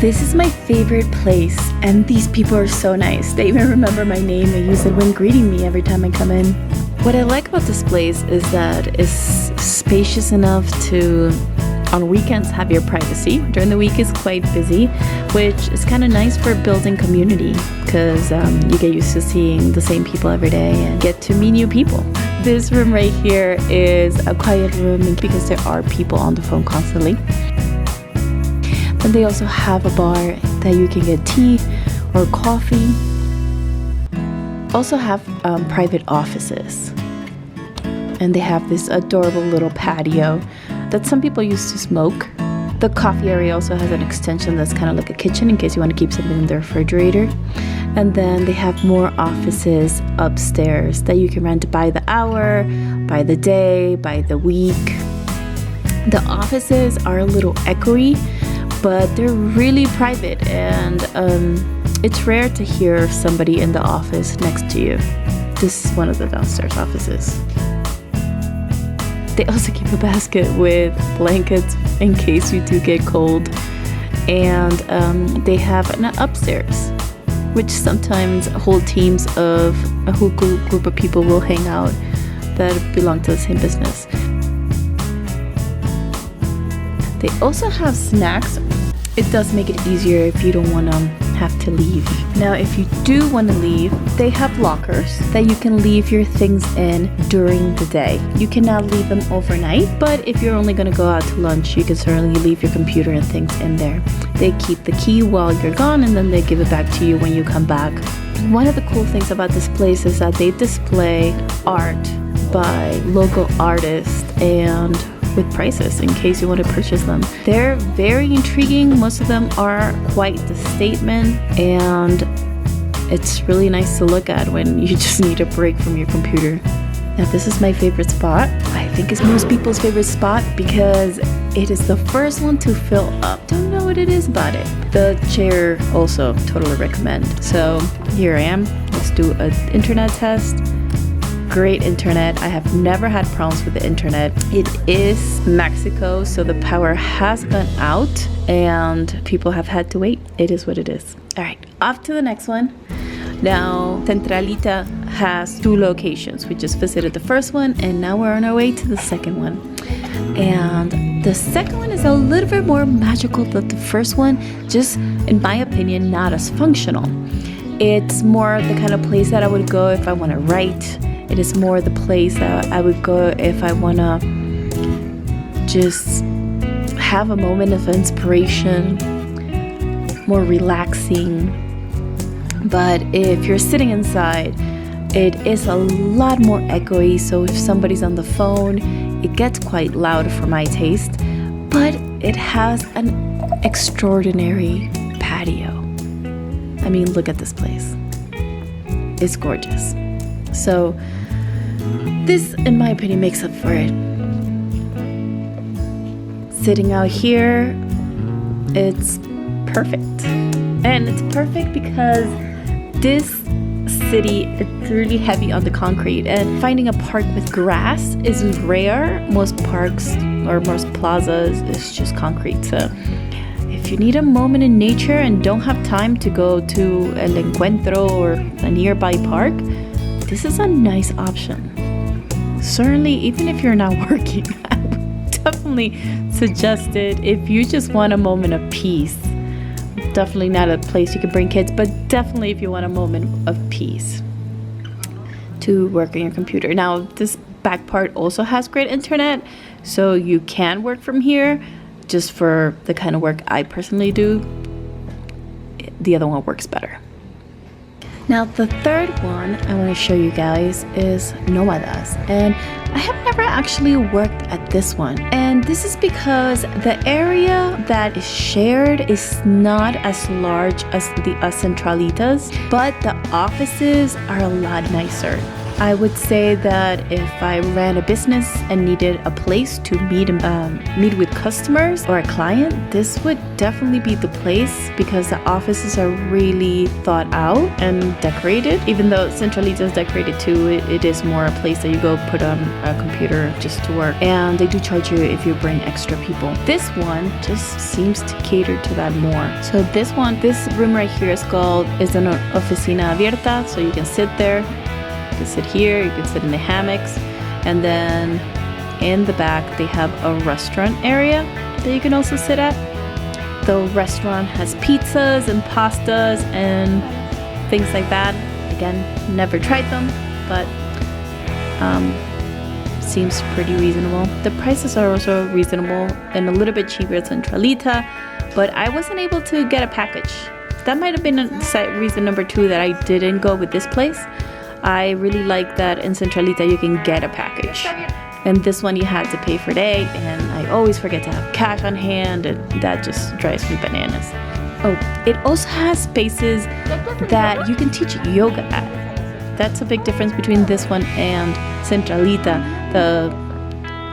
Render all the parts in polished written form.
This is my favorite place, and these people are so nice. They even remember my name and use it when greeting me every time I come in. What I like about this place is that it's spacious enough to, on weekends, have your privacy. During the week is quite busy, which is kind of nice for building community because you get used to seeing the same people every day and get to meet new people. This room right here is a quiet room because there are people on the phone constantly. And they also have a bar that you can get tea or coffee. Also have private offices. And they have this adorable little patio that some people use to smoke. The coffee area also has an extension that's kind of like a kitchen in case you want to keep something in the refrigerator. And then they have more offices upstairs that you can rent by the hour, by the day, by the week. The offices are a little echoey, but they're really private, and it's rare to hear somebody in the office next to you. This is one of the downstairs offices. They also keep a basket with blankets in case you do get cold. And they have an upstairs, which sometimes whole teams of a whole group of people will hang out that belong to the same business. They also have snacks. It does make it easier if you don't want to have to leave. Now, if you do want to leave, they have lockers that you can leave your things in during the day. You cannot leave them overnight, but if you're only going to go out to lunch, you can certainly leave your computer and things in there. They keep the key while you're gone, and then they give it back to you when you come back. One of the cool things about this place is that they display art by local artists and with prices in case you want to purchase them. They're very intriguing. Most of them are quite the statement, and it's really nice to look at when you just need a break from your computer. Now, this is my favorite spot. I think it's most people's favorite spot because it is the first one to fill up. Don't know what it is about it. The chair also totally recommend. So here I am. Let's do an internet test. Great internet. I have never had problems with the internet. It is Mexico, so the power has gone out and people have had to wait. It is what it is. All right, off to the next one. Now, Centralita has 2 locations. We just visited the first one and now we're on our way to the second one. And the second one is a little bit more magical than the first one, just in my opinion, not as functional. It's more the kind of place that I would go if I want to write. It is more the place that I would go if I want to just have a moment of inspiration, more relaxing. But if you're sitting inside, it is a lot more echoey. So if somebody's on the phone, it gets quite loud for my taste. But it has an extraordinary patio. I mean, look at this place. It's gorgeous. So this, in my opinion, makes up for it. Sitting out here, it's perfect. And it's perfect because this city is really heavy on the concrete, and finding a park with grass is rare. Most parks or most plazas is just concrete. So if you need a moment in nature and don't have time to go to El Encuentro or a nearby park, this is a nice option. Certainly, even if you're not working, I would definitely suggest it if you just want a moment of peace. Definitely not a place you can bring kids, but definitely if you want a moment of peace to work on your computer. Now, this back part also has great internet, so you can work from here. Just for the kind of work I personally do, the other one works better. Now, the third one I want to show you guys is NOMAD. And I have never actually worked at this one. And this is because the area that is shared is not as large as the Centralitas, but the offices are a lot nicer. I would say that if I ran a business and needed a place to meet with customers or a client, this would definitely be the place because the offices are really thought out and decorated. Even though Centralita is decorated too, it is more a place that you go put on a computer just to work. And they do charge you if you bring extra people. This one just seems to cater to that more. So this room right here is an oficina abierta, so you can sit there. You can sit here, you can sit in the hammocks, and then in the back they have a restaurant area that you can also sit at. The restaurant has pizzas and pastas and things like that. Again, never tried them, but seems pretty reasonable. The prices are also reasonable and a little bit cheaper at Centralita, but I wasn't able to get a package. That might have been reason number 2 that I didn't go with this place. I really like that in Centralita you can get a package. And this one you had to pay for day, and I always forget to have cash on hand, and that just drives me bananas. Oh, it also has spaces that you can teach yoga at. That's a big difference between this one and Centralita. The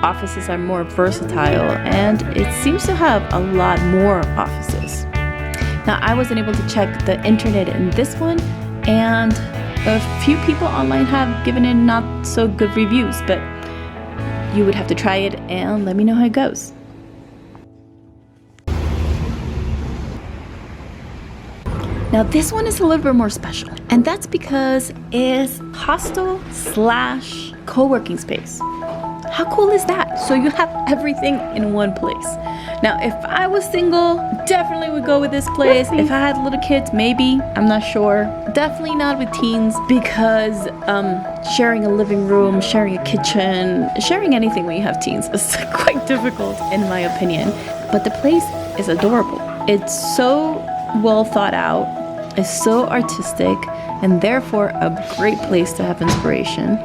offices are more versatile, and it seems to have a lot more offices. Now, I wasn't able to check the internet in this one, and a few people online have given it not so good reviews, but you would have to try it and let me know how it goes. Now this one is a little bit more special, and that's because it's hostel / co-working space. How cool is that? So you have everything in one place. Now, if I was single, definitely would go with this place. If I had little kids, maybe, I'm not sure. Definitely not with teens, because sharing a living room, sharing a kitchen, sharing anything when you have teens is quite difficult in my opinion. But the place is adorable. It's so well thought out, it's so artistic, and therefore a great place to have inspiration.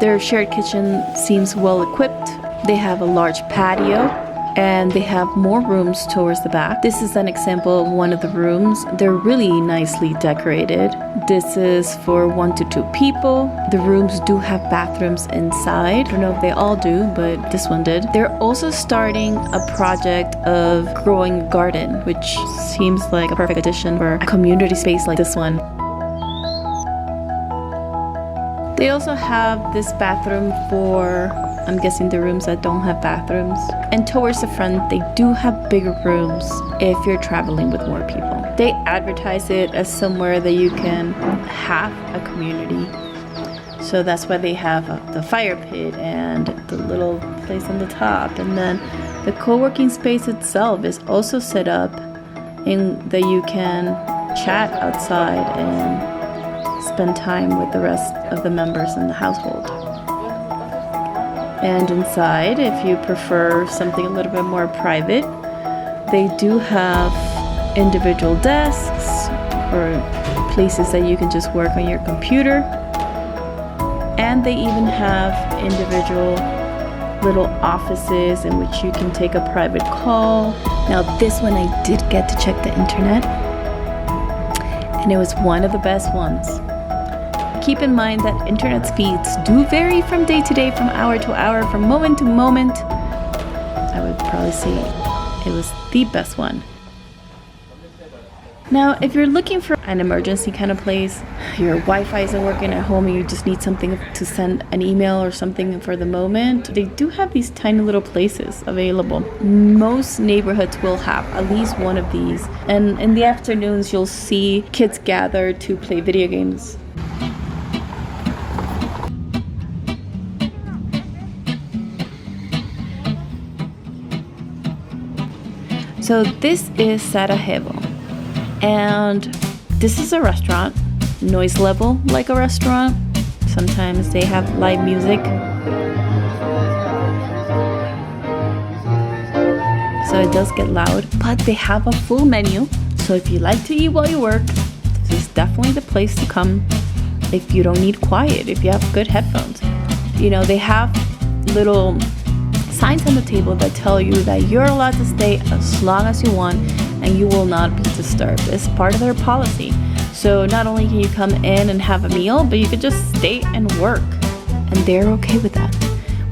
Their shared kitchen seems well equipped. They have a large patio, and they have more rooms towards the back. This is an example of one of the rooms. They're really nicely decorated. This is for 1 to 2 people. The rooms do have bathrooms inside. I don't know if they all do, but this one did. They're also starting a project of growing a garden, which seems like a perfect addition for a community space like this one. They also have this bathroom for, I'm guessing, the rooms that don't have bathrooms. And towards the front, they do have bigger rooms if you're traveling with more people. They advertise it as somewhere that you can have a community. So that's why they have the fire pit and the little place on the top. And then the co-working space itself is also set up in that you can chat outside and spend time with the rest of the members in the household. And inside, if you prefer something a little bit more private, they do have individual desks or places that you can just work on your computer. And they even have individual little offices in which you can take a private call. Now this one I did get to check the internet, and it was one of the best ones. Keep in mind that internet speeds do vary from day to day, from hour to hour, from moment to moment. I would probably say it was the best one. Now, if you're looking for an emergency kind of place, your Wi-Fi isn't working at home and you just need something to send an email or something for the moment, they do have these tiny little places available. Most neighborhoods will have at least one of these. And in the afternoons, you'll see kids gather to play video games. So this is Sarajevo, and this is a restaurant, noise level like a restaurant. Sometimes they have live music. So it does get loud, but they have a full menu. So if you like to eat while you work, this is definitely the place to come. If you don't need quiet, if you have good headphones. You know, they have little signs on the table that tell you that you're allowed to stay as long as you want and you will not be disturbed. It's part of their policy. So not only can you come in and have a meal, but you could just stay and work. And they're okay with that,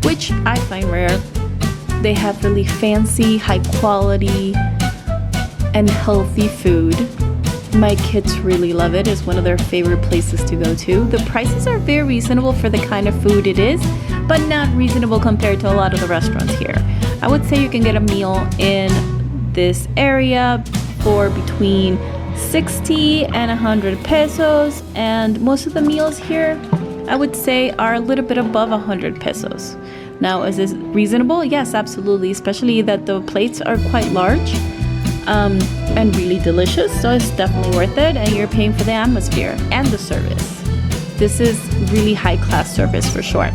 which I find rare. They have really fancy, high quality, and healthy food. My kids really love it. It's one of their favorite places to go to. The prices are very reasonable for the kind of food it is, but not reasonable compared to a lot of the restaurants here. I would say you can get a meal in this area for between 60 and 100 pesos, and most of the meals here, I would say, are a little bit above 100 pesos. Now, is this reasonable? Yes, absolutely, especially that the plates are quite large. And really delicious, so it's definitely worth it, and you're paying for the atmosphere and the service. This is really high class service for sure.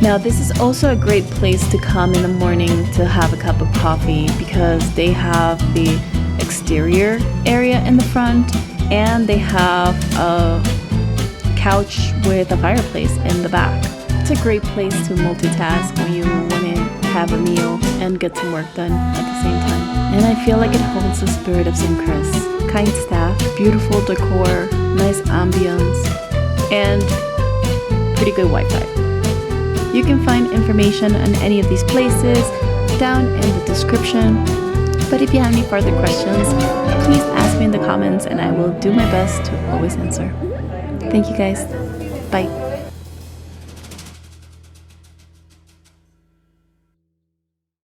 Now, this is also a great place to come in the morning to have a cup of coffee, because they have the exterior area in the front, and they have a couch with a fireplace in the back. It's a great place to multitask when you want to have a meal and get some work done at the same time. And I feel like it holds the spirit of St. Chris. Kind staff, beautiful decor, nice ambience, and pretty good Wi-Fi. You can find information on any of these places down in the description. But if you have any further questions, please ask me in the comments and I will do my best to always answer. Thank you guys. Bye.